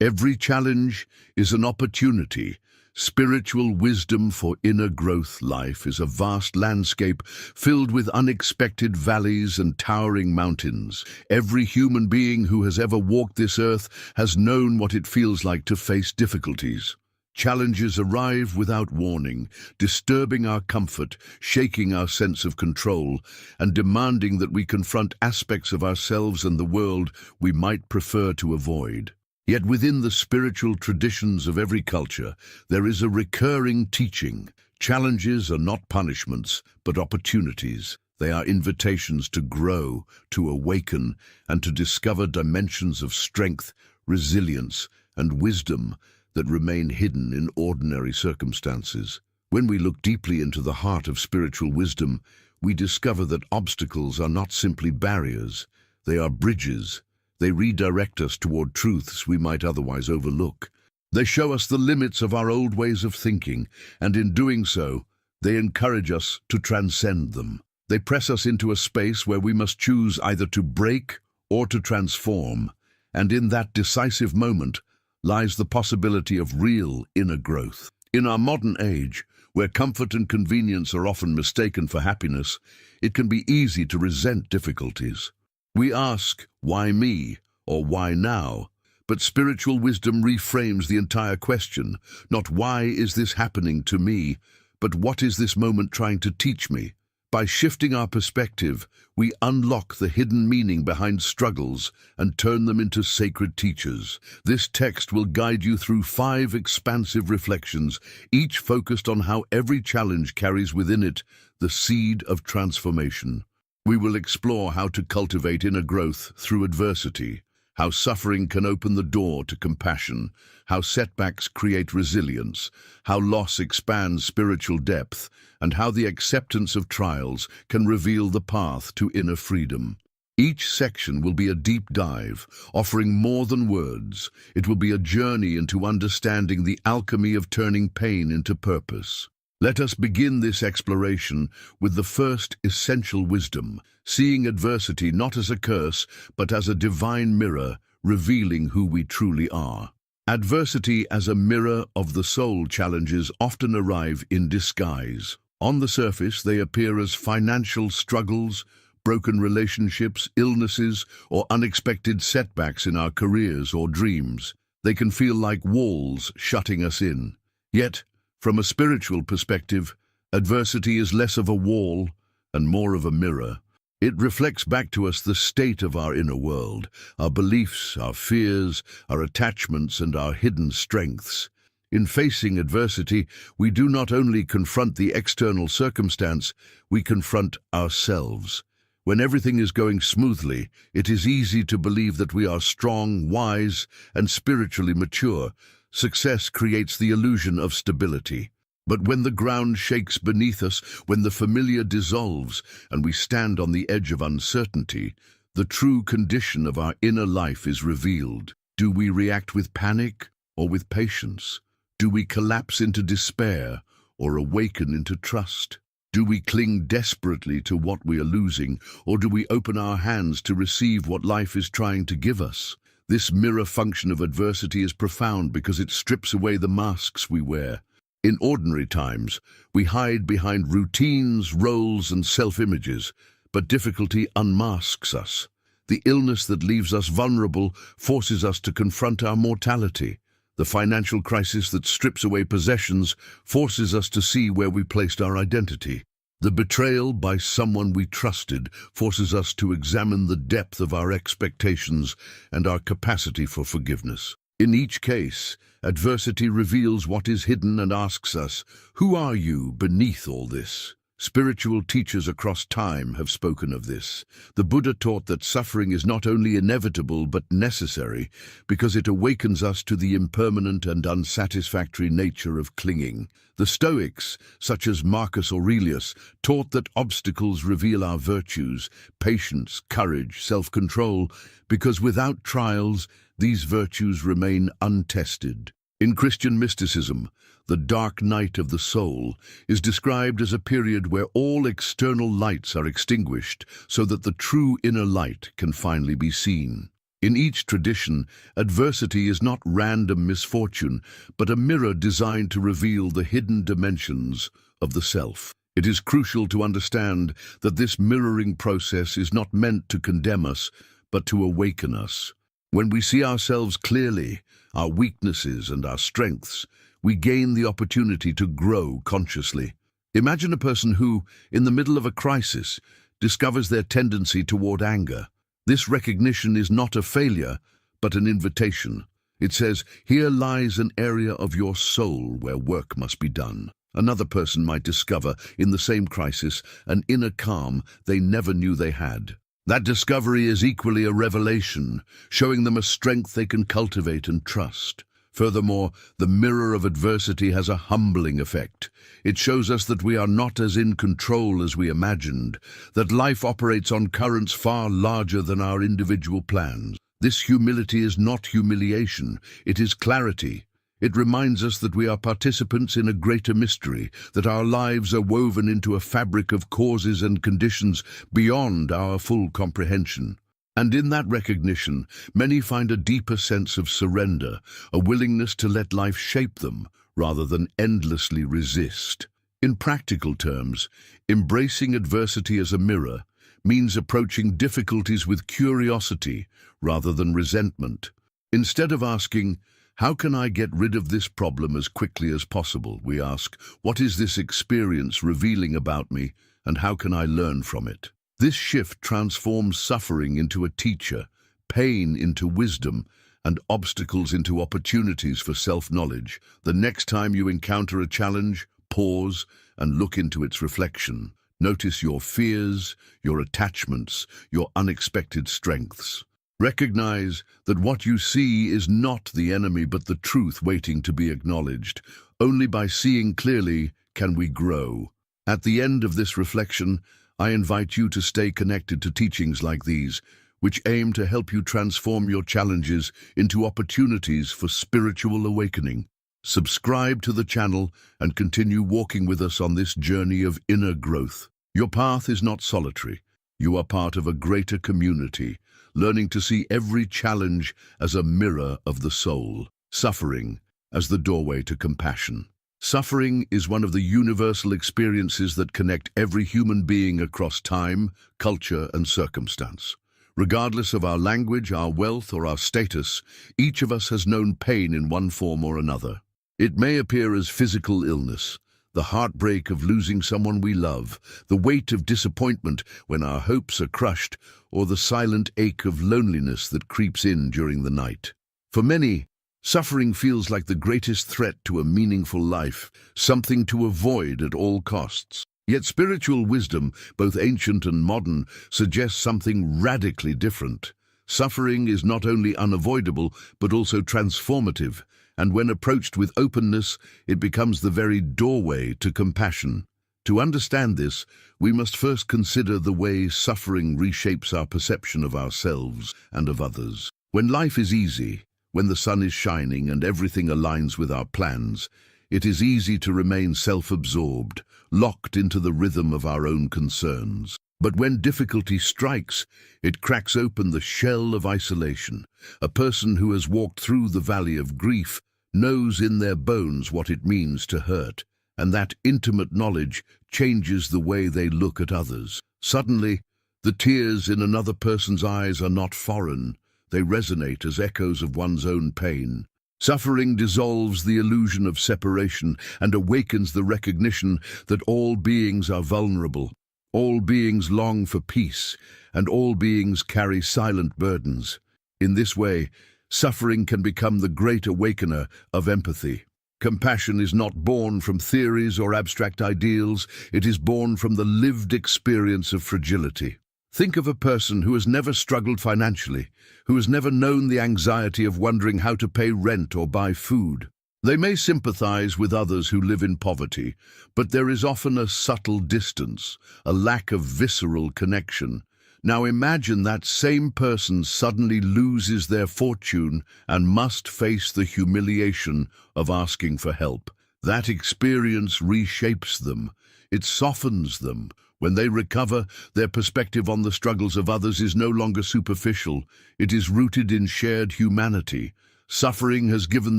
Every challenge is an opportunity. Spiritual wisdom for inner growth. Life is a vast landscape filled with unexpected valleys and towering mountains. Every human being who has ever walked this earth has known what it feels like to face difficulties. Challenges arrive without warning, disturbing our comfort, shaking our sense of control, and demanding that we confront aspects of ourselves and the world we might prefer to avoid. Yet within the spiritual traditions of every culture, there is a recurring teaching. Challenges are not punishments, but opportunities. They are invitations to grow, to awaken, and to discover dimensions of strength, resilience, and wisdom that remain hidden in ordinary circumstances. When we look deeply into the heart of spiritual wisdom, we discover that obstacles are not simply barriers. They are bridges. They redirect us toward truths we might otherwise overlook. They show us the limits of our old ways of thinking, and in doing so, they encourage us to transcend them. They press us into a space where we must choose either to break or to transform, and in that decisive moment lies the possibility of real inner growth. In our modern age, where comfort and convenience are often mistaken for happiness, it can be easy to resent difficulties. We ask, why me, or why now? But spiritual wisdom reframes the entire question, not why is this happening to me, but what is this moment trying to teach me? By shifting our perspective, we unlock the hidden meaning behind struggles and turn them into sacred teachers. This text will guide you through 5 expansive reflections, each focused on how every challenge carries within it the seed of transformation. We will explore how to cultivate inner growth through adversity, how suffering can open the door to compassion, how setbacks create resilience, how loss expands spiritual depth, and how the acceptance of trials can reveal the path to inner freedom. Each section will be a deep dive, offering more than words. It will be a journey into understanding the alchemy of turning pain into purpose. Let us begin this exploration with the first essential wisdom, seeing adversity not as a curse, but as a divine mirror, revealing who we truly are. Adversity as a mirror of the soul. Challenges often arrive in disguise. On the surface, they appear as financial struggles, broken relationships, illnesses, or unexpected setbacks in our careers or dreams. They can feel like walls shutting us in. Yet, from a spiritual perspective, adversity is less of a wall and more of a mirror. It reflects back to us the state of our inner world, our beliefs, our fears, our attachments, and our hidden strengths. In facing adversity, we do not only confront the external circumstance, we confront ourselves. When everything is going smoothly, it is easy to believe that we are strong, wise, and spiritually mature. Success creates the illusion of stability. But when the ground shakes beneath us, when the familiar dissolves, and we stand on the edge of uncertainty, the true condition of our inner life is revealed. Do we react with panic or with patience? Do we collapse into despair or awaken into trust? Do we cling desperately to what we are losing, or do we open our hands to receive what life is trying to give us? This mirror function of adversity is profound because it strips away the masks we wear. In ordinary times, we hide behind routines, roles, and self-images, but difficulty unmasks us. The illness that leaves us vulnerable forces us to confront our mortality. The financial crisis that strips away possessions forces us to see where we placed our identity. The betrayal by someone we trusted forces us to examine the depth of our expectations and our capacity for forgiveness. In each case, adversity reveals what is hidden and asks us, who are you beneath all this? Spiritual teachers across time have spoken of this. The Buddha taught that suffering is not only inevitable but necessary because it awakens us to the impermanent and unsatisfactory nature of clinging. The Stoics, such as Marcus Aurelius, taught that obstacles reveal our virtues, patience, courage, self-control, because without trials, these virtues remain untested. In Christian mysticism, the dark night of the soul is described as a period where all external lights are extinguished so that the true inner light can finally be seen. In each tradition, adversity is not random misfortune, but a mirror designed to reveal the hidden dimensions of the self. It is crucial to understand that this mirroring process is not meant to condemn us, but to awaken us. When we see ourselves clearly, our weaknesses and our strengths, we gain the opportunity to grow consciously. Imagine a person who, in the middle of a crisis, discovers their tendency toward anger. This recognition is not a failure, but an invitation. It says, "Here lies an area of your soul where work must be done." Another person might discover, in the same crisis, an inner calm they never knew they had. That discovery is equally a revelation, showing them a strength they can cultivate and trust. Furthermore, the mirror of adversity has a humbling effect. It shows us that we are not as in control as we imagined, that life operates on currents far larger than our individual plans. This humility is not humiliation, it is clarity. It reminds us that we are participants in a greater mystery, that our lives are woven into a fabric of causes and conditions beyond our full comprehension. And in that recognition, many find a deeper sense of surrender, a willingness to let life shape them, rather than endlessly resist. In practical terms, embracing adversity as a mirror means approaching difficulties with curiosity rather than resentment. Instead of asking, "How can I get rid of this problem as quickly as possible?" we ask, "What is this experience revealing about me, and how can I learn from it?" This shift transforms suffering into a teacher, pain into wisdom, and obstacles into opportunities for self-knowledge. The next time you encounter a challenge, pause and look into its reflection. Notice your fears, your attachments, your unexpected strengths. Recognize that what you see is not the enemy but the truth waiting to be acknowledged. Only by seeing clearly can we grow. At the end of this reflection, I invite you to stay connected to teachings like these, which aim to help you transform your challenges into opportunities for spiritual awakening. Subscribe to the channel and continue walking with us on this journey of inner growth. Your path is not solitary. You are part of a greater community, learning to see every challenge as a mirror of the soul, suffering as the doorway to compassion. Suffering is one of the universal experiences that connect every human being across time, culture, and circumstance. Regardless of our language, our wealth, or our status, each of us has known pain in one form or another. It may appear as physical illness, the heartbreak of losing someone we love, the weight of disappointment when our hopes are crushed, or the silent ache of loneliness that creeps in during the night. For many, suffering feels like the greatest threat to a meaningful life, something to avoid at all costs. Yet spiritual wisdom, both ancient and modern, suggests something radically different. Suffering is not only unavoidable, but also transformative, and when approached with openness, it becomes the very doorway to compassion. To understand this, we must first consider the way suffering reshapes our perception of ourselves and of others. When life is easy, when the sun is shining and everything aligns with our plans, it is easy to remain self-absorbed, locked into the rhythm of our own concerns. But when difficulty strikes, it cracks open the shell of isolation. A person who has walked through the valley of grief knows in their bones what it means to hurt, and that intimate knowledge changes the way they look at others. Suddenly, the tears in another person's eyes are not foreign. They resonate as echoes of one's own pain. Suffering dissolves the illusion of separation and awakens the recognition that all beings are vulnerable. All beings long for peace, and all beings carry silent burdens. In this way, suffering can become the great awakener of empathy. Compassion is not born from theories or abstract ideals, it is born from the lived experience of fragility. Think of a person who has never struggled financially, who has never known the anxiety of wondering how to pay rent or buy food. They may sympathize with others who live in poverty, but there is often a subtle distance, a lack of visceral connection. Now imagine that same person suddenly loses their fortune and must face the humiliation of asking for help. That experience reshapes them. It softens them, When they recover, their perspective on the struggles of others is no longer superficial. It is rooted in shared humanity. Suffering has given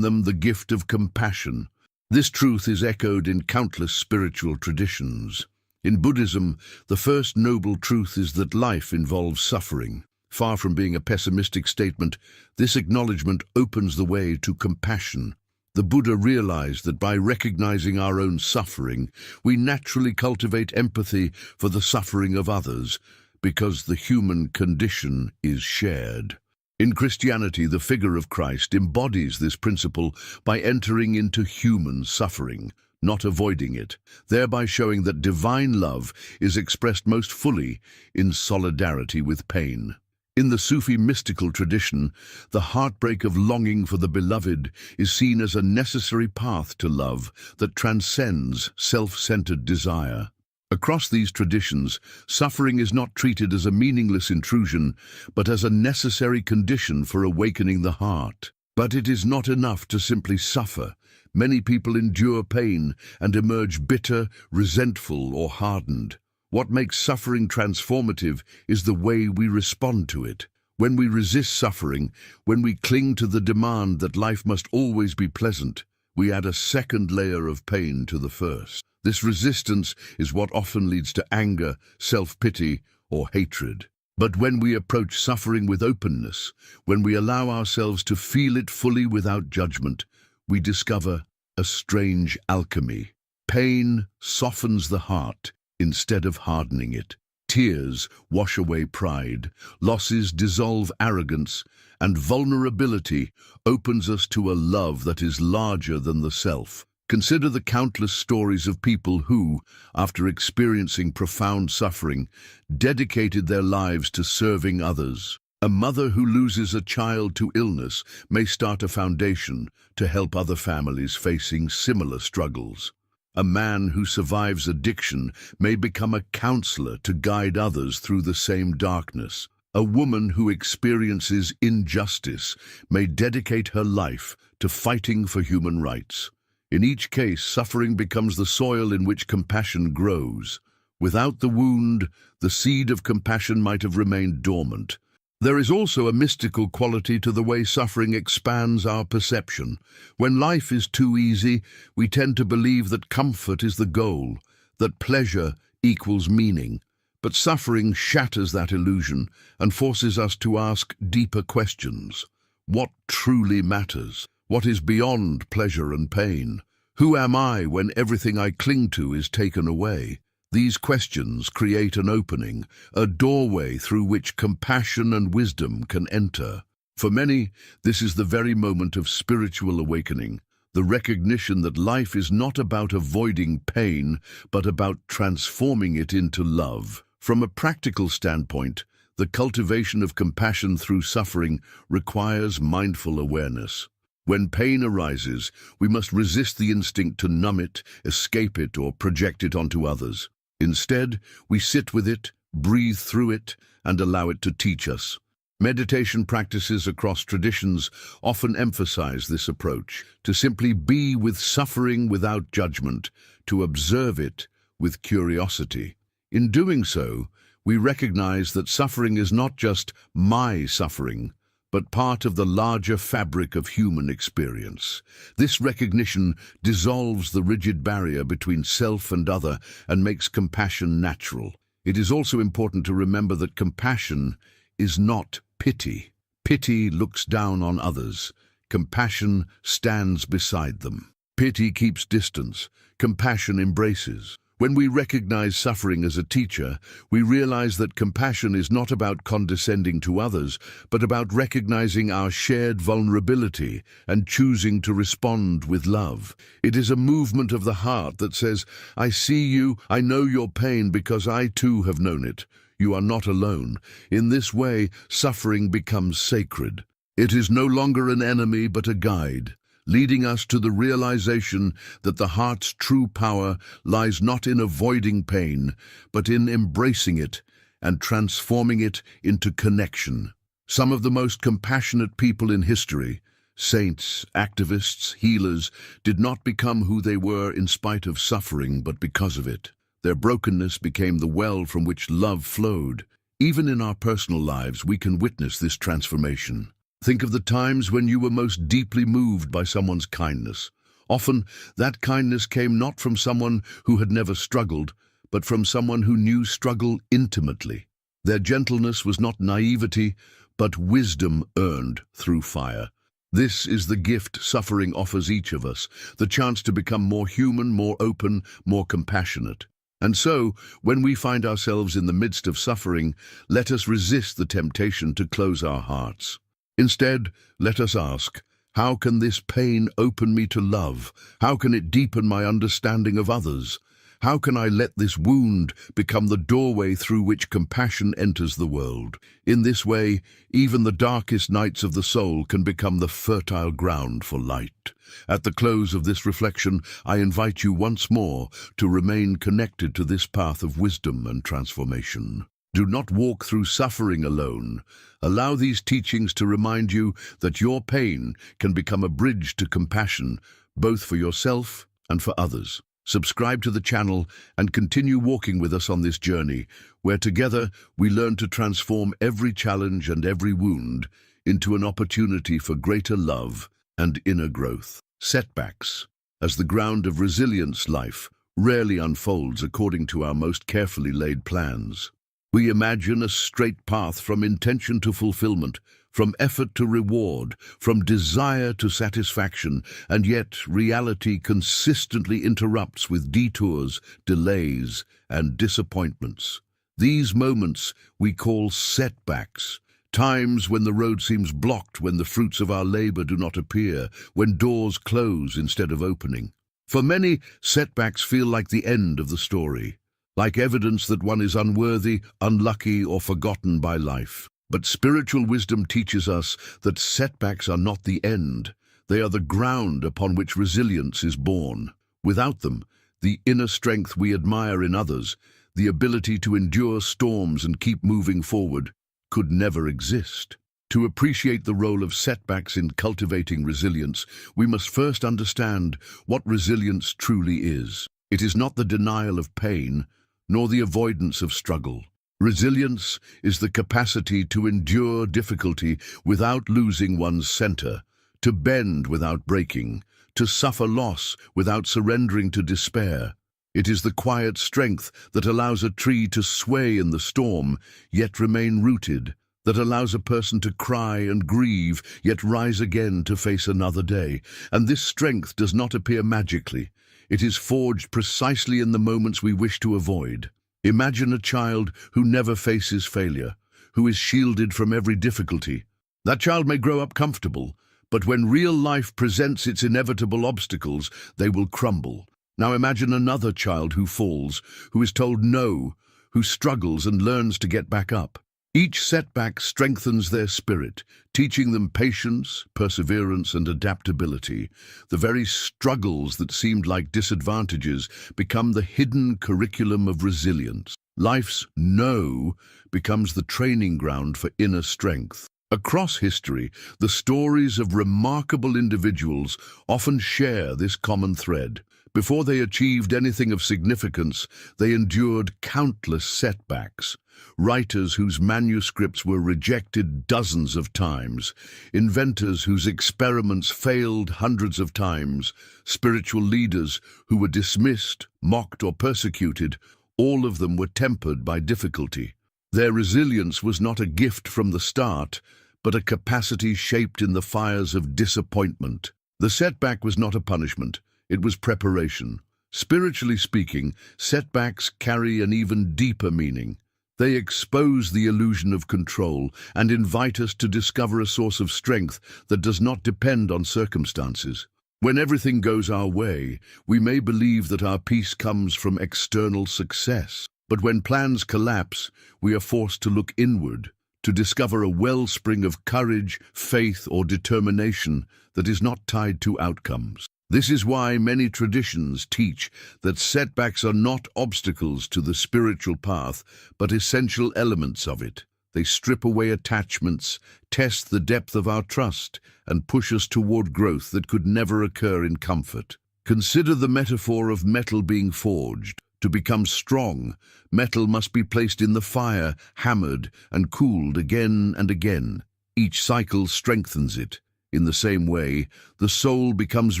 them the gift of compassion. This truth is echoed in countless spiritual traditions. In Buddhism, the first noble truth is that life involves suffering. Far from being a pessimistic statement, this acknowledgement opens the way to compassion. The Buddha realized that by recognizing our own suffering, we naturally cultivate empathy for the suffering of others, because the human condition is shared. In Christianity, the figure of Christ embodies this principle by entering into human suffering, not avoiding it, thereby showing that divine love is expressed most fully in solidarity with pain. In the Sufi mystical tradition, the heartbreak of longing for the beloved is seen as a necessary path to love that transcends self-centered desire. Across these traditions, suffering is not treated as a meaningless intrusion, but as a necessary condition for awakening the heart. But it is not enough to simply suffer. Many people endure pain and emerge bitter, resentful, or hardened. What makes suffering transformative is the way we respond to it. When we resist suffering, when we cling to the demand that life must always be pleasant, we add a second layer of pain to the first. This resistance is what often leads to anger, self-pity, or hatred. But when we approach suffering with openness, when we allow ourselves to feel it fully without judgment, we discover a strange alchemy. Pain softens the heart instead of hardening it. Tears wash away pride, losses dissolve arrogance, and vulnerability opens us to a love that is larger than the self. Consider the countless stories of people who, after experiencing profound suffering, dedicated their lives to serving others. A mother who loses a child to illness may start a foundation to help other families facing similar struggles. A man who survives addiction may become a counselor to guide others through the same darkness. A woman who experiences injustice may dedicate her life to fighting for human rights. In each case, suffering becomes the soil in which compassion grows. Without the wound, the seed of compassion might have remained dormant. There is also a mystical quality to the way suffering expands our perception. When life is too easy, we tend to believe that comfort is the goal, that pleasure equals meaning. But suffering shatters that illusion and forces us to ask deeper questions. What truly matters? What is beyond pleasure and pain? Who am I when everything I cling to is taken away? These questions create an opening, a doorway through which compassion and wisdom can enter. For many, this is the very moment of spiritual awakening, the recognition that life is not about avoiding pain, but about transforming it into love. From a practical standpoint, the cultivation of compassion through suffering requires mindful awareness. When pain arises, we must resist the instinct to numb it, escape it, or project it onto others. Instead, we sit with it, breathe through it, and allow it to teach us. Meditation practices across traditions often emphasize this approach, to simply be with suffering without judgment, to observe it with curiosity. In doing so, we recognize that suffering is not just my suffering, but part of the larger fabric of human experience. This recognition dissolves the rigid barrier between self and other and makes compassion natural. It is also important to remember that compassion is not pity. Pity looks down on others. Compassion stands beside them. Pity keeps distance. Compassion embraces. When we recognize suffering as a teacher, we realize that compassion is not about condescending to others, but about recognizing our shared vulnerability and choosing to respond with love. It is a movement of the heart that says, I see you, I know your pain because I too have known it. You are not alone. In this way, suffering becomes sacred. It is no longer an enemy but a guide, leading us to the realization that the heart's true power lies not in avoiding pain, but in embracing it and transforming it into connection. Some of the most compassionate people in history, saints, activists, healers, did not become who they were in spite of suffering, but because of it. Their brokenness became the well from which love flowed. Even in our personal lives, we can witness this transformation. Think of the times when you were most deeply moved by someone's kindness. Often, that kindness came not from someone who had never struggled, but from someone who knew struggle intimately. Their gentleness was not naivety, but wisdom earned through fire. This is the gift suffering offers each of us, the chance to become more human, more open, more compassionate. And so, when we find ourselves in the midst of suffering, let us resist the temptation to close our hearts. Instead, let us ask, how can this pain open me to love? How can it deepen my understanding of others? How can I let this wound become the doorway through which compassion enters the world? In this way, even the darkest nights of the soul can become the fertile ground for light. At the close of this reflection, I invite you once more to remain connected to this path of wisdom and transformation. Do not walk through suffering alone. Allow these teachings to remind you that your pain can become a bridge to compassion, both for yourself and for others. Subscribe to the channel and continue walking with us on this journey, where together we learn to transform every challenge and every wound into an opportunity for greater love and inner growth. Setbacks, as the ground of resilience, life rarely unfolds according to our most carefully laid plans. We imagine a straight path from intention to fulfillment, from effort to reward, from desire to satisfaction, and yet reality consistently interrupts with detours, delays, and disappointments. These moments we call setbacks, times when the road seems blocked, when the fruits of our labor do not appear, when doors close instead of opening. For many, setbacks feel like the end of the story, like evidence that one is unworthy, unlucky, or forgotten by life. But spiritual wisdom teaches us that setbacks are not the end. They are the ground upon which resilience is born. Without them, the inner strength we admire in others, the ability to endure storms and keep moving forward, could never exist. To appreciate the role of setbacks in cultivating resilience, we must first understand what resilience truly is. It is not the denial of pain, nor the avoidance of struggle. Resilience is the capacity to endure difficulty without losing one's center, to bend without breaking, to suffer loss without surrendering to despair. It is the quiet strength that allows a tree to sway in the storm, yet remain rooted, that allows a person to cry and grieve, yet rise again to face another day. And this strength does not appear magically. It is forged precisely in the moments we wish to avoid. Imagine a child who never faces failure, who is shielded from every difficulty. That child may grow up comfortable, but when real life presents its inevitable obstacles, they will crumble. Now imagine another child who falls, who is told no, who struggles and learns to get back up. Each setback strengthens their spirit, teaching them patience, perseverance, and adaptability. The very struggles that seemed like disadvantages become the hidden curriculum of resilience. Life's no becomes the training ground for inner strength. Across history, the stories of remarkable individuals often share this common thread. Before they achieved anything of significance, they endured countless setbacks. Writers whose manuscripts were rejected dozens of times, inventors whose experiments failed hundreds of times, spiritual leaders who were dismissed, mocked, or persecuted, all of them were tempered by difficulty. Their resilience was not a gift from the start, but a capacity shaped in the fires of disappointment. The setback was not a punishment, it was preparation. Spiritually speaking, setbacks carry an even deeper meaning. They expose the illusion of control and invite us to discover a source of strength that does not depend on circumstances. When everything goes our way, we may believe that our peace comes from external success. But when plans collapse, we are forced to look inward, to discover a wellspring of courage, faith, or determination that is not tied to outcomes. This is why many traditions teach that setbacks are not obstacles to the spiritual path, but essential elements of it. They strip away attachments, test the depth of our trust, and push us toward growth that could never occur in comfort. Consider the metaphor of metal being forged. To become strong, metal must be placed in the fire, hammered and cooled again and again. Each cycle strengthens it. In the same way, the soul becomes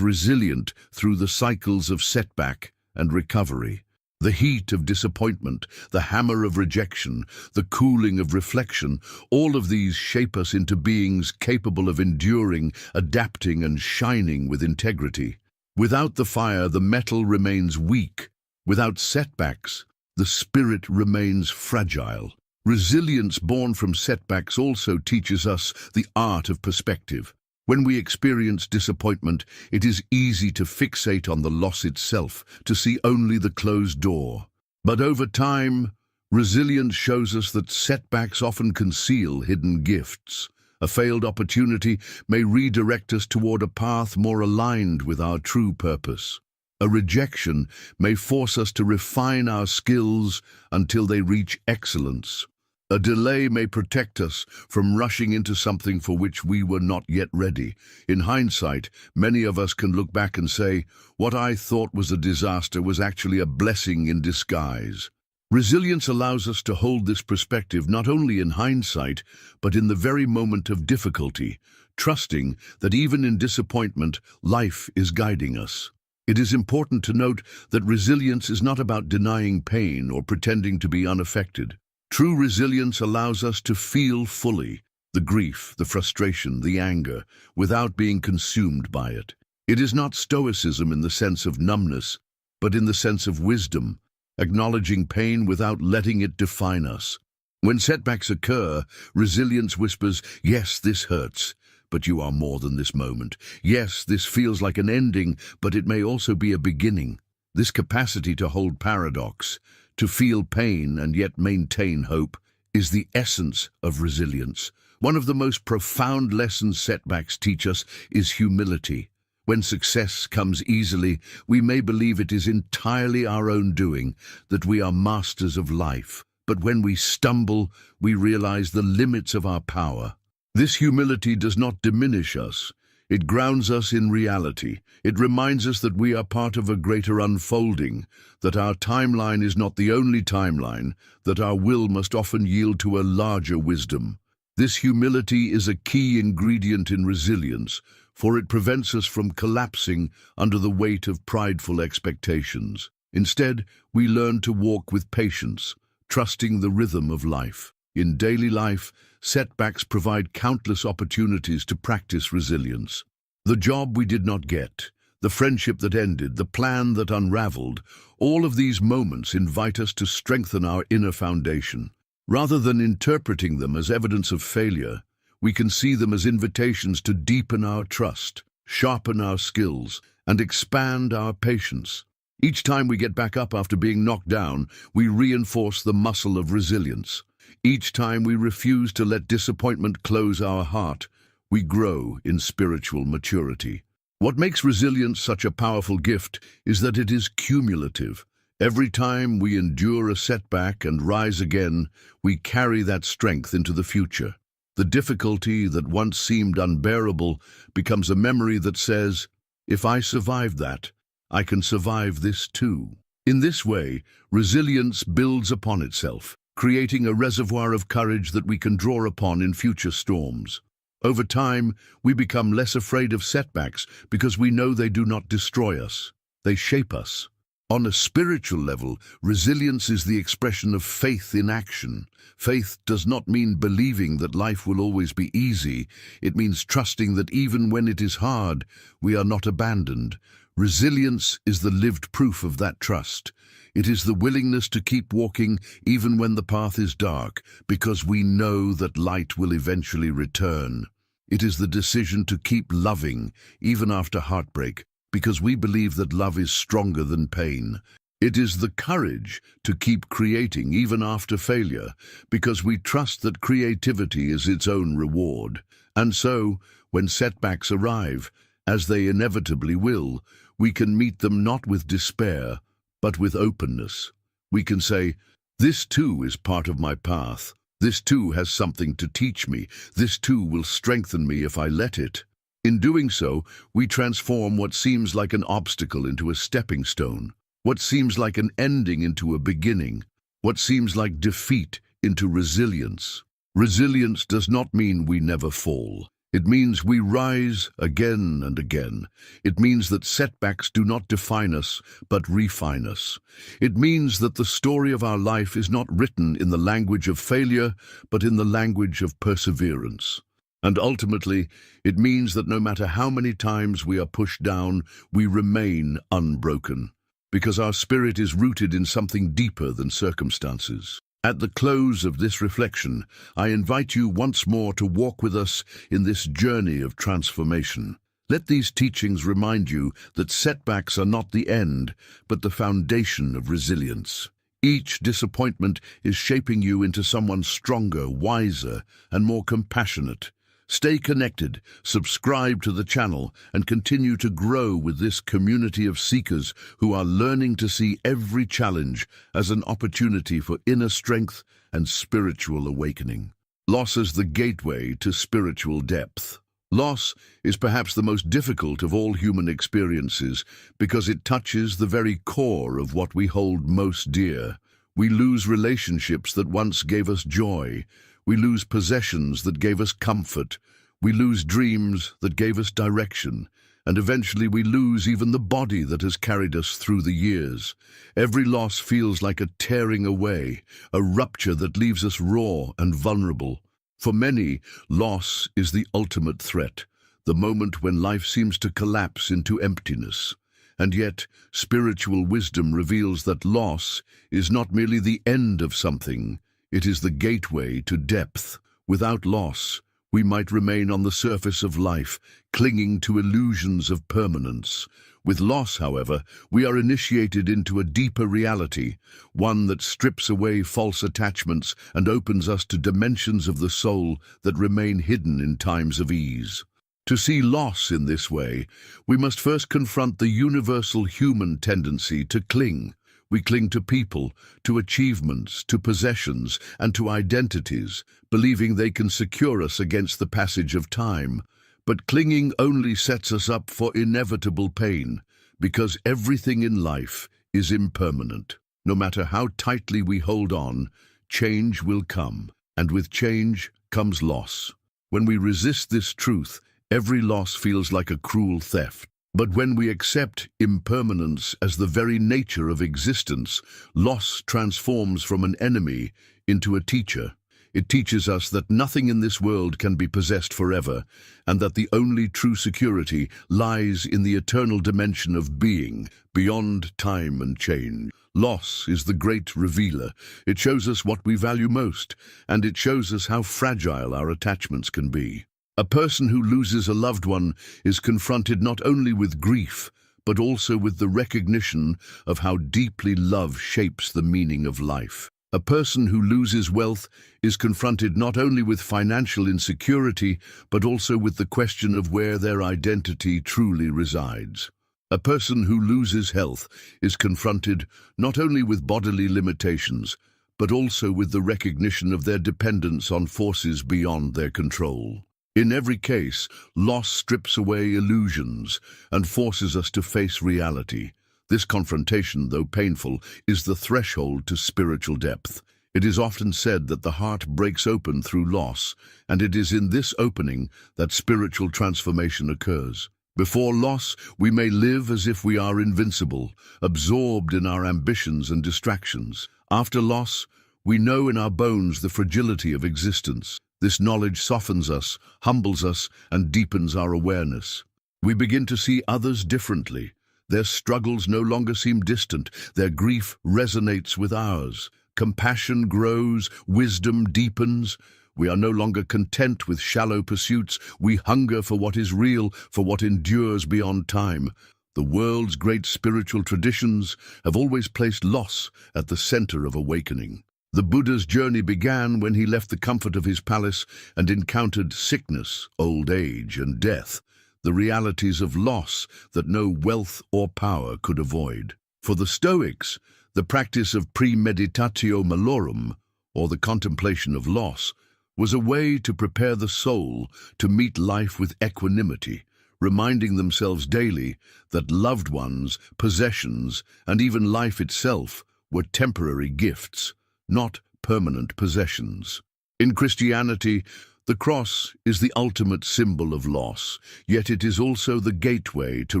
resilient through the cycles of setback and recovery. The heat of disappointment, the hammer of rejection, the cooling of reflection, all of these shape us into beings capable of enduring, adapting, and shining with integrity. Without the fire, the metal remains weak. Without setbacks, the spirit remains fragile. Resilience born from setbacks also teaches us the art of perspective. When we experience disappointment, it is easy to fixate on the loss itself, to see only the closed door. But over time, resilience shows us that setbacks often conceal hidden gifts. A failed opportunity may redirect us toward a path more aligned with our true purpose. A rejection may force us to refine our skills until they reach excellence. A delay may protect us from rushing into something for which we were not yet ready. In hindsight, many of us can look back and say, what I thought was a disaster was actually a blessing in disguise. Resilience allows us to hold this perspective not only in hindsight, but in the very moment of difficulty, trusting that even in disappointment, life is guiding us. It is important to note that resilience is not about denying pain or pretending to be unaffected. True resilience allows us to feel fully the grief, the frustration, the anger, without being consumed by it. It is not stoicism in the sense of numbness, but in the sense of wisdom, acknowledging pain without letting it define us. When setbacks occur, resilience whispers, yes, this hurts, but you are more than this moment. Yes, this feels like an ending, but it may also be a beginning. This capacity to hold paradox, to feel pain and yet maintain hope, is the essence of resilience. One of the most profound lessons setbacks teach us is humility. When success comes easily, we may believe it is entirely our own doing, that we are masters of life. But when we stumble, we realize the limits of our power. This humility does not diminish us. It grounds us in reality. It reminds us that we are part of a greater unfolding, that our timeline is not the only timeline, that our will must often yield to a larger wisdom. This humility is a key ingredient in resilience, for it prevents us from collapsing under the weight of prideful expectations. Instead, we learn to walk with patience, trusting the rhythm of life. In daily life, setbacks provide countless opportunities to practice resilience. The job we did not get, the friendship that ended, the plan that unraveled, all of these moments invite us to strengthen our inner foundation. Rather than interpreting them as evidence of failure, we can see them as invitations to deepen our trust, sharpen our skills, and expand our patience. Each time we get back up after being knocked down, we reinforce the muscle of resilience. Each time we refuse to let disappointment close our heart, we grow in spiritual maturity. What makes resilience such a powerful gift is that it is cumulative. Every time we endure a setback and rise again, we carry that strength into the future. The difficulty that once seemed unbearable becomes a memory that says, if I survived that, I can survive this too. In this way, resilience builds upon itself, creating a reservoir of courage that we can draw upon in future storms. Over time, we become less afraid of setbacks because we know they do not destroy us. They shape us. On a spiritual level, resilience is the expression of faith in action. Faith does not mean believing that life will always be easy. It means trusting that even when it is hard, we are not abandoned. Resilience is the lived proof of that trust. It is the willingness to keep walking even when the path is dark, because we know that light will eventually return. It is the decision to keep loving even after heartbreak, because we believe that love is stronger than pain. It is the courage to keep creating even after failure, because we trust that creativity is its own reward. And so, when setbacks arrive, as they inevitably will, we can meet them not with despair, but with openness. We can say, this too is part of my path. This too has something to teach me. This too will strengthen me if I let it. In doing so, we transform what seems like an obstacle into a stepping stone. What seems like an ending into a beginning, what seems like defeat into resilience. Resilience does not mean we never fall. It means we rise again and again. It means that setbacks do not define us, but refine us. It means that the story of our life is not written in the language of failure, but in the language of perseverance. And ultimately, it means that no matter how many times we are pushed down, we remain unbroken, because our spirit is rooted in something deeper than circumstances. At the close of this reflection, I invite you once more to walk with us in this journey of transformation. Let these teachings remind you that setbacks are not the end, but the foundation of resilience. Each disappointment is shaping you into someone stronger, wiser, and more compassionate. Stay connected, subscribe to the channel, and continue to grow with this community of seekers who are learning to see every challenge as an opportunity for inner strength and spiritual awakening. Loss is the gateway to spiritual depth. Loss is perhaps the most difficult of all human experiences because it touches the very core of what we hold most dear. We lose relationships that once gave us joy. We lose possessions that gave us comfort. We lose dreams that gave us direction. And eventually we lose even the body that has carried us through the years. Every loss feels like a tearing away, a rupture that leaves us raw and vulnerable. For many, loss is the ultimate threat, the moment when life seems to collapse into emptiness. And yet, spiritual wisdom reveals that loss is not merely the end of something, it is the gateway to depth. Without loss, we might remain on the surface of life, clinging to illusions of permanence. With loss, however, we are initiated into a deeper reality, one that strips away false attachments and opens us to dimensions of the soul that remain hidden in times of ease. To see loss in this way, we must first confront the universal human tendency to cling. We cling to people, to achievements, to possessions, and to identities, believing they can secure us against the passage of time. But clinging only sets us up for inevitable pain, because everything in life is impermanent. No matter how tightly we hold on, change will come, and with change comes loss. When we resist this truth, every loss feels like a cruel theft. But when we accept impermanence as the very nature of existence, loss transforms from an enemy into a teacher. It teaches us that nothing in this world can be possessed forever, and that the only true security lies in the eternal dimension of being, beyond time and change. Loss is the great revealer. It shows us what we value most, and it shows us how fragile our attachments can be. A person who loses a loved one is confronted not only with grief, but also with the recognition of how deeply love shapes the meaning of life. A person who loses wealth is confronted not only with financial insecurity, but also with the question of where their identity truly resides. A person who loses health is confronted not only with bodily limitations, but also with the recognition of their dependence on forces beyond their control. In every case, loss strips away illusions and forces us to face reality. This confrontation, though painful, is the threshold to spiritual depth. It is often said that the heart breaks open through loss, and it is in this opening that spiritual transformation occurs. Before loss, we may live as if we are invincible, absorbed in our ambitions and distractions. After loss, we know in our bones the fragility of existence. This knowledge softens us, humbles us, and deepens our awareness. We begin to see others differently. Their struggles no longer seem distant. Their grief resonates with ours. Compassion grows, wisdom deepens. We are no longer content with shallow pursuits. We hunger for what is real, for what endures beyond time. The world's great spiritual traditions have always placed loss at the center of awakening. The Buddha's journey began when he left the comfort of his palace and encountered sickness, old age, and death, the realities of loss that no wealth or power could avoid. For the Stoics, the practice of premeditatio malorum, or the contemplation of loss, was a way to prepare the soul to meet life with equanimity, reminding themselves daily that loved ones, possessions, and even life itself were temporary gifts, not permanent possessions. In Christianity, the cross is the ultimate symbol of loss, yet it is also the gateway to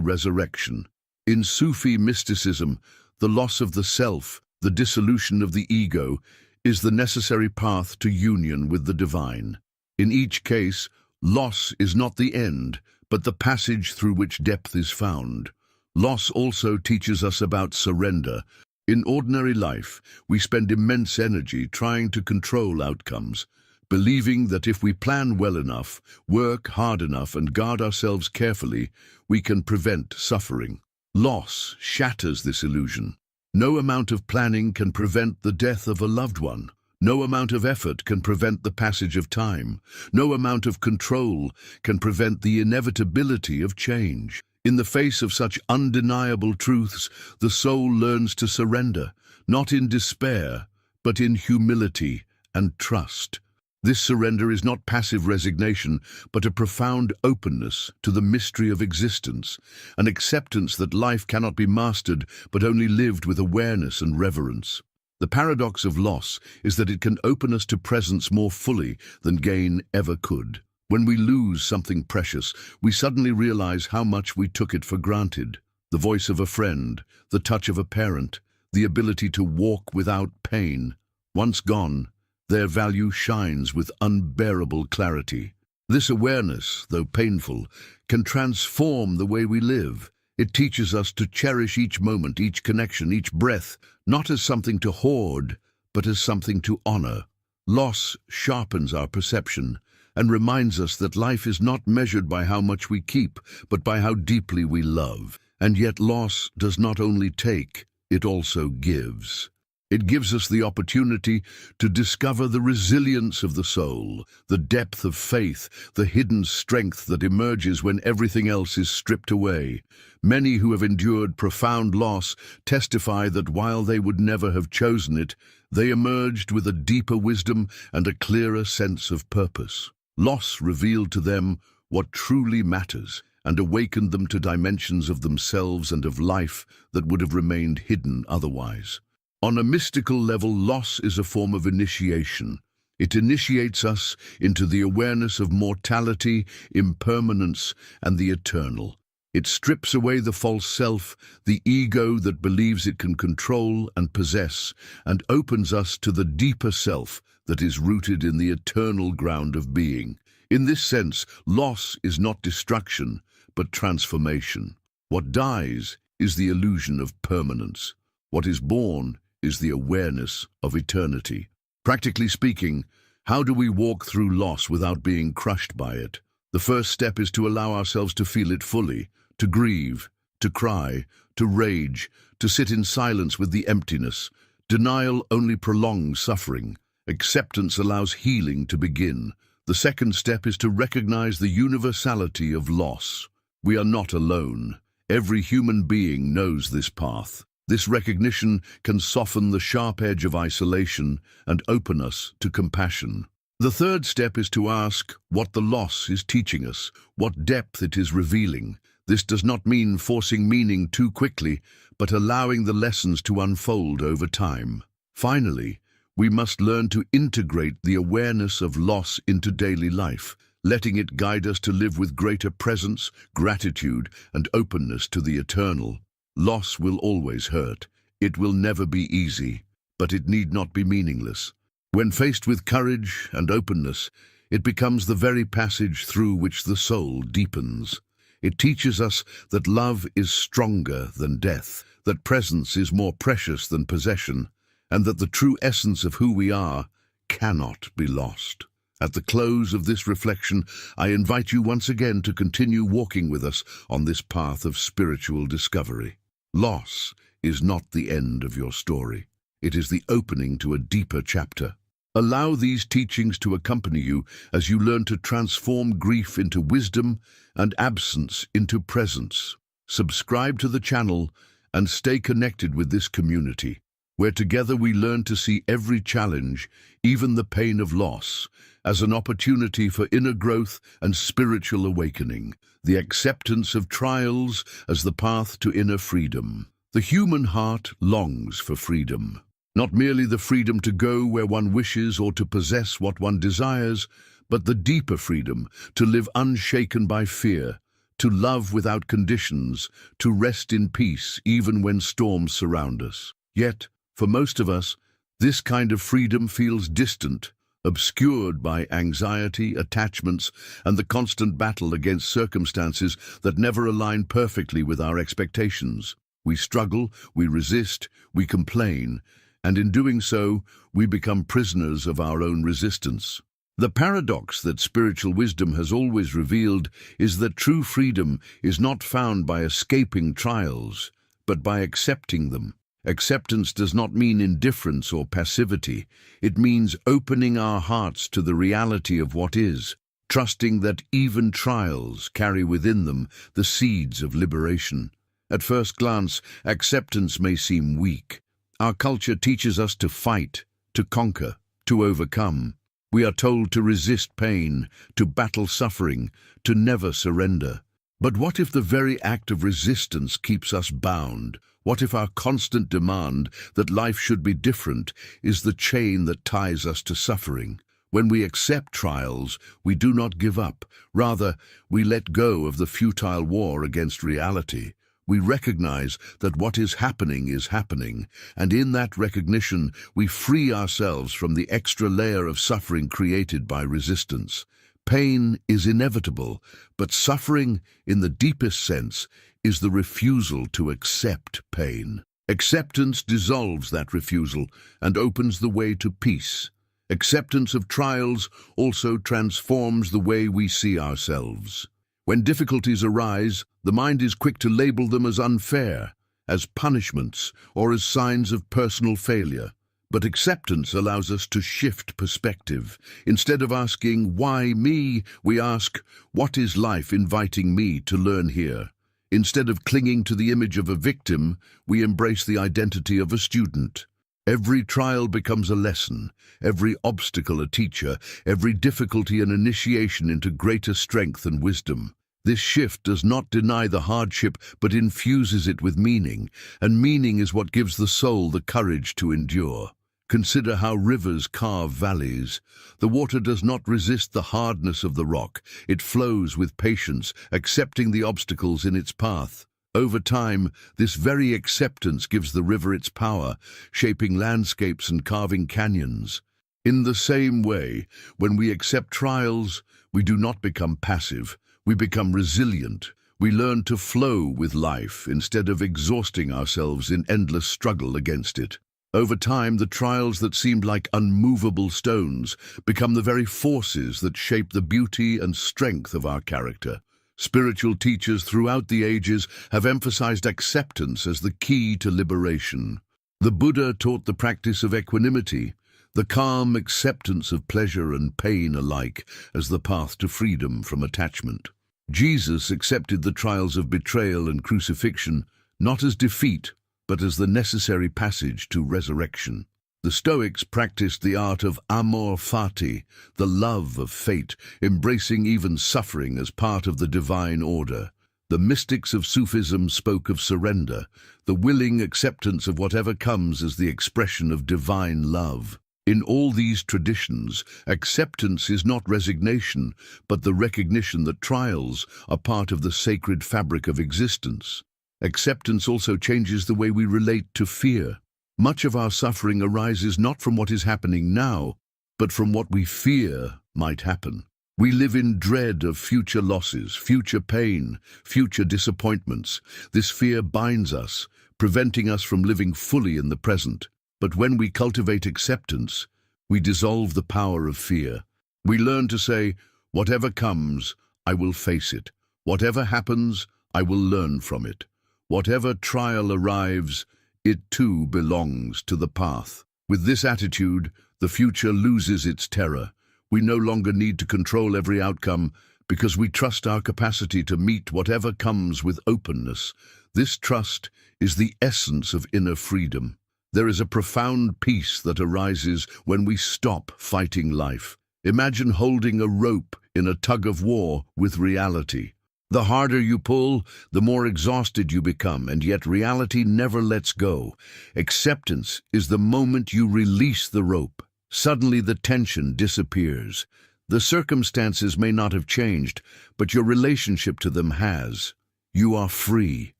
resurrection. In Sufi mysticism, the loss of the self, the dissolution of the ego, is the necessary path to union with the divine. In each case, loss is not the end, but the passage through which depth is found. Loss also teaches us about surrender. In ordinary life, we spend immense energy trying to control outcomes, believing that if we plan well enough, work hard enough, and guard ourselves carefully, we can prevent suffering. Loss shatters this illusion. No amount of planning can prevent the death of a loved one. No amount of effort can prevent the passage of time. No amount of control can prevent the inevitability of change. In the face of such undeniable truths, the soul learns to surrender, not in despair, but in humility and trust. This surrender is not passive resignation, but a profound openness to the mystery of existence, an acceptance that life cannot be mastered, but only lived with awareness and reverence. The paradox of loss is that it can open us to presence more fully than gain ever could. When we lose something precious, we suddenly realize how much we took it for granted. The voice of a friend, the touch of a parent, the ability to walk without pain. Once gone, their value shines with unbearable clarity. This awareness, though painful, can transform the way we live. It teaches us to cherish each moment, each connection, each breath, not as something to hoard, but as something to honor. Loss sharpens our perception and reminds us that life is not measured by how much we keep, but by how deeply we love. And yet loss does not only take, it also gives. It gives us the opportunity to discover the resilience of the soul, the depth of faith, the hidden strength that emerges when everything else is stripped away. Many who have endured profound loss testify that while they would never have chosen it, they emerged with a deeper wisdom and a clearer sense of purpose. Loss revealed to them what truly matters and awakened them to dimensions of themselves and of life that would have remained hidden otherwise. On a mystical level, loss is a form of initiation. It initiates us into the awareness of mortality, impermanence, and the eternal. It strips away the false self, the ego that believes it can control and possess, and opens us to the deeper self that is rooted in the eternal ground of being. In this sense, loss is not destruction, but transformation. What dies is the illusion of permanence. What is born is the awareness of eternity. Practically speaking, how do we walk through loss without being crushed by it? The first step is to allow ourselves to feel it fully, to grieve, to cry, to rage, to sit in silence with the emptiness. Denial only prolongs suffering. Acceptance allows healing to begin. The second step is to recognize the universality of loss. We are not alone. Every human being knows this path. This recognition can soften the sharp edge of isolation and open us to compassion. The third step is to ask what the loss is teaching us, what depth it is revealing. This does not mean forcing meaning too quickly, but allowing the lessons to unfold over time. Finally, we must learn to integrate the awareness of loss into daily life, letting it guide us to live with greater presence, gratitude, and openness to the eternal. Loss will always hurt. It will never be easy, but it need not be meaningless. When faced with courage and openness, it becomes the very passage through which the soul deepens. It teaches us that love is stronger than death, that presence is more precious than possession, and that the true essence of who we are cannot be lost. At the close of this reflection, I invite you once again to continue walking with us on this path of spiritual discovery. Loss is not the end of your story. It is the opening to a deeper chapter. Allow these teachings to accompany you as you learn to transform grief into wisdom and absence into presence. Subscribe to the channel and stay connected with this community. where together we learn to see every challenge, even the pain of loss, as an opportunity for inner growth and spiritual awakening, the acceptance of trials as the path to inner freedom. The human heart longs for freedom, not merely the freedom to go where one wishes or to possess what one desires, but the deeper freedom to live unshaken by fear, to love without conditions, to rest in peace even when storms surround us. Yet, for most of us, this kind of freedom feels distant, obscured by anxiety, attachments, and the constant battle against circumstances that never align perfectly with our expectations. We struggle, we resist, we complain, and in doing so, we become prisoners of our own resistance. The paradox that spiritual wisdom has always revealed is that true freedom is not found by escaping trials, but by accepting them. Acceptance does not mean indifference or passivity. It means opening our hearts to the reality of what is, trusting that even trials carry within them the seeds of liberation. At first glance, acceptance may seem weak. Our culture teaches us to fight, to conquer, to overcome. We are told to resist pain, to battle suffering, to never surrender. But what if the very act of resistance keeps us bound? What if our constant demand that life should be different is the chain that ties us to suffering? When we accept trials, we do not give up. Rather, we let go of the futile war against reality. We recognize that what is happening, and in that recognition, we free ourselves from the extra layer of suffering created by resistance. Pain is inevitable, but suffering, in the deepest sense, is the refusal to accept pain. Acceptance dissolves that refusal and opens the way to peace. Acceptance of trials also transforms the way we see ourselves. When difficulties arise, the mind is quick to label them as unfair, as punishments, or as signs of personal failure. But acceptance allows us to shift perspective. Instead of asking, "Why me?" we ask, "What is life inviting me to learn here?" Instead of clinging to the image of a victim, we embrace the identity of a student. Every trial becomes a lesson, every obstacle a teacher, every difficulty an initiation into greater strength and wisdom. This shift does not deny the hardship, but infuses it with meaning, and meaning is what gives the soul the courage to endure. Consider how rivers carve valleys. The water does not resist the hardness of the rock. It flows with patience, accepting the obstacles in its path. Over time, this very acceptance gives the river its power, shaping landscapes and carving canyons. In the same way, when we accept trials, we do not become passive. We become resilient. We learn to flow with life instead of exhausting ourselves in endless struggle against it. Over time, the trials that seemed like unmovable stones become the very forces that shape the beauty and strength of our character. Spiritual teachers throughout the ages have emphasized acceptance as the key to liberation. The Buddha taught the practice of equanimity, the calm acceptance of pleasure and pain alike as the path to freedom from attachment. Jesus accepted the trials of betrayal and crucifixion not as defeat, but as the necessary passage to resurrection. The Stoics practiced the art of amor fati, the love of fate, embracing even suffering as part of the divine order. The mystics of Sufism spoke of surrender, the willing acceptance of whatever comes as the expression of divine love. In all these traditions, acceptance is not resignation, but the recognition that trials are part of the sacred fabric of existence. Acceptance also changes the way we relate to fear. Much of our suffering arises not from what is happening now, but from what we fear might happen. We live in dread of future losses, future pain, future disappointments. This fear binds us, preventing us from living fully in the present. But when we cultivate acceptance, we dissolve the power of fear. We learn to say, "Whatever comes, I will face it. Whatever happens, I will learn from it. Whatever trial arrives, it too belongs to the path." With this attitude, the future loses its terror. We no longer need to control every outcome because we trust our capacity to meet whatever comes with openness. This trust is the essence of inner freedom. There is a profound peace that arises when we stop fighting life. Imagine holding a rope in a tug-of-war with reality. The harder you pull, the more exhausted you become, and yet reality never lets go. Acceptance is the moment you release the rope. Suddenly the tension disappears. The circumstances may not have changed, but your relationship to them has. You are free.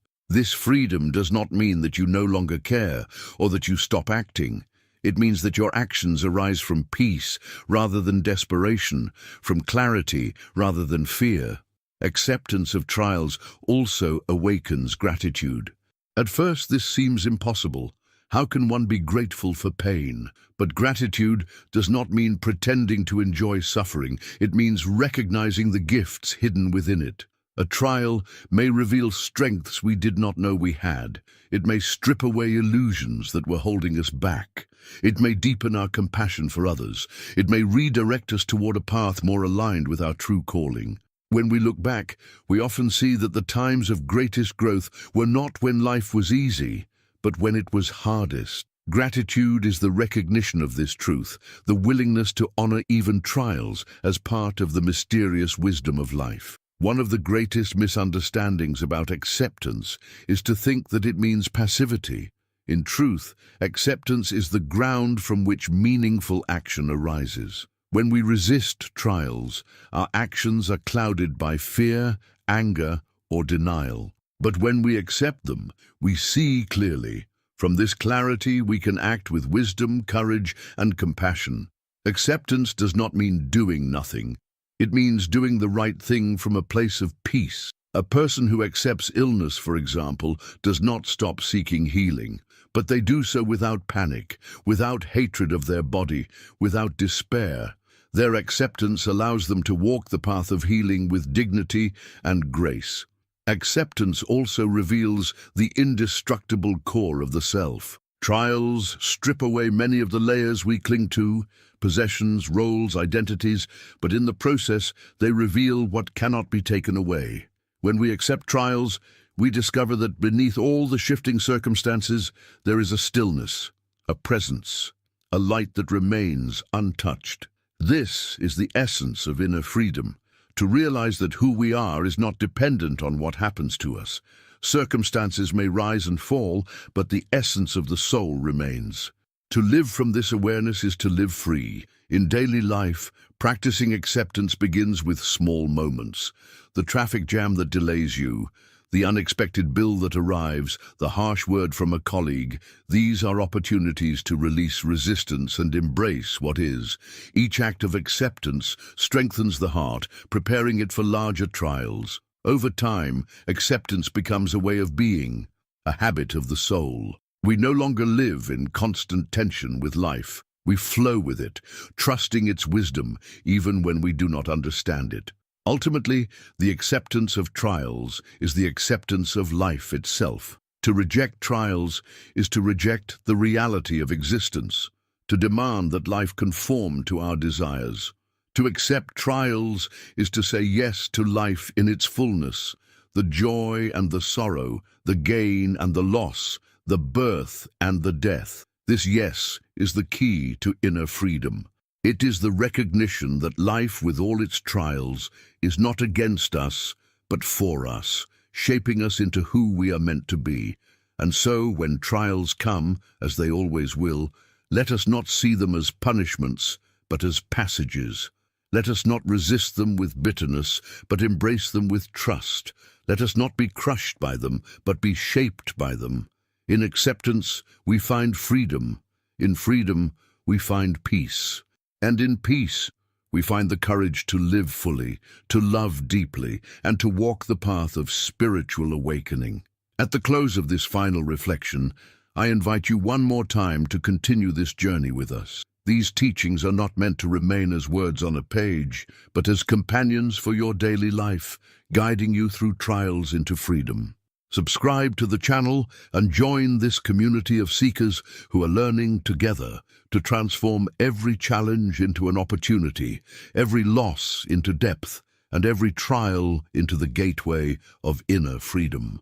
This freedom does not mean that you no longer care or that you stop acting. It means that your actions arise from peace rather than desperation, from clarity rather than fear. Acceptance of trials also awakens gratitude. At first this seems impossible. How can one be grateful for pain? But gratitude does not mean pretending to enjoy suffering. It means recognizing the gifts hidden within it. A trial may reveal strengths we did not know we had. It may strip away illusions that were holding us back. It may deepen our compassion for others. It may redirect us toward a path more aligned with our true calling. When we look back, we often see that the times of greatest growth were not when life was easy, but when it was hardest. Gratitude is the recognition of this truth, the willingness to honor even trials as part of the mysterious wisdom of life. One of the greatest misunderstandings about acceptance is to think that it means passivity. In truth, acceptance is the ground from which meaningful action arises. When we resist trials, our actions are clouded by fear, anger, or denial. But when we accept them, we see clearly. From this clarity, we can act with wisdom, courage, and compassion. Acceptance does not mean doing nothing. It means doing the right thing from a place of peace. A person who accepts illness, for example, does not stop seeking healing, but they do so without panic, without hatred of their body, without despair. Their acceptance allows them to walk the path of healing with dignity and grace. Acceptance also reveals the indestructible core of the self. Trials strip away many of the layers we cling to, possessions, roles, identities, but in the process they reveal what cannot be taken away. When we accept trials, we discover that beneath all the shifting circumstances there is a stillness, a presence, a light that remains untouched. This is the essence of inner freedom, to realize that who we are is not dependent on what happens to us. Circumstances may rise and fall, but the essence of the soul remains. To live from this awareness is to live free. In daily life, practicing acceptance begins with small moments. The traffic jam that delays you, the unexpected bill that arrives, the harsh word from a colleague, these are opportunities to release resistance and embrace what is. Each act of acceptance strengthens the heart, preparing it for larger trials. Over time, acceptance becomes a way of being, a habit of the soul. We no longer live in constant tension with life. We flow with it, trusting its wisdom even when we do not understand it. Ultimately, the acceptance of trials is the acceptance of life itself. To reject trials is to reject the reality of existence, to demand that life conform to our desires. To accept trials is to say yes to life in its fullness, the joy and the sorrow, the gain and the loss, the birth and the death. This yes is the key to inner freedom. It is the recognition that life, with all its trials, is not against us, but for us, shaping us into who we are meant to be. And so, when trials come, as they always will, let us not see them as punishments, but as passages. Let us not resist them with bitterness, but embrace them with trust. Let us not be crushed by them, but be shaped by them. In acceptance, we find freedom. In freedom, we find peace. And in peace, we find the courage to live fully, to love deeply, and to walk the path of spiritual awakening. At the close of this final reflection, I invite you one more time to continue this journey with us. These teachings are not meant to remain as words on a page, but as companions for your daily life, guiding you through trials into freedom. Subscribe to the channel and join this community of seekers who are learning together to transform every challenge into an opportunity, every loss into depth, and every trial into the gateway of inner freedom.